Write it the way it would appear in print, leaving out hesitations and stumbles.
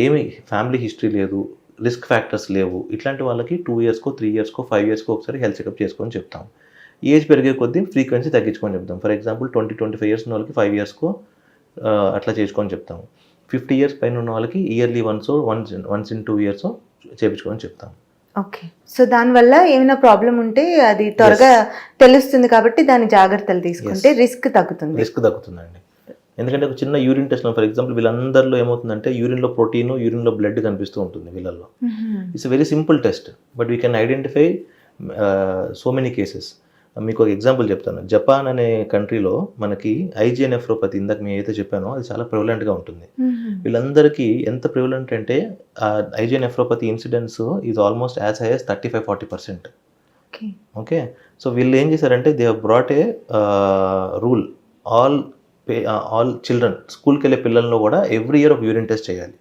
ఏమి family history లేదు, risk factors లేవు, ఇట్లాంటి వాళ్ళకి 2 ఇయర్స్కో 3 ఇయర్స్కో 5 ఇయర్స్కో ఒకసారి హెల్త్ చెకప్ చేసుకొని చెప్తాం. ఏజ్ పెరిగే కొద్దీ ఫ్రీక్వెన్సీ తగ్గించుకొని చెప్తాం. ఫర్ ఎగ్జాంపుల్ 20-25 ఇయర్స్ ఉన్న వాళ్ళకి 5 ఇయర్స్కో అట్లా చేసుకొని చెప్తాము. 50 ఇయర్స్ పైన ఉన్న వాళ్ళకి ఇయర్లీ వన్స్ ఇన్ 2 ఇయర్స్ చేయించుకొని చెప్తాం. ఓకే. సో దానివల్ల ఏమైనా ప్రాబ్లం ఉంటే అది త్వరగా తెలుస్తుంది కాబట్టి దాని జాగ్రత్తలు తీసుకుంటే రిస్క్ తగ్గుతుందండి. ఎందుకంటే ఒక చిన్న యూరిన్ టెస్ట్లో ఫర్ ఎగ్జాంపుల్ వీళ్ళందరిలో ఏమవుతుందంటే యూరిన్లో ప్రోటీన్, యూరిన్లో బ్లడ్ కనిపిస్తూ ఉంటుంది వీళ్ళల్లో. It's very simple test but we can identify so many cases. మీకు ఒక ఎగ్జాంపుల్ చెప్తాను. జపాన్ అనే కంట్రీలో మనకి ఐజిఐ నెఫ్రోపతి ఇందాక మేము ఏదైతే చెప్పానో అది చాలా ప్రివలెంట్గా ఉంటుంది. వీళ్ళందరికీ ఎంత ప్రివలెంట్ అంటే IGI nephropathy incidence is almost as high as 35-40%. Okay. So వీళ్ళు ఏం చేశారంటే they have brought A rule, all children స్కూల్కి వెళ్ళే పిల్లల్లో కూడా ఎవ్రీ ఇయర్ ఒక యూరిన్ టెస్ట్ చేయాలి.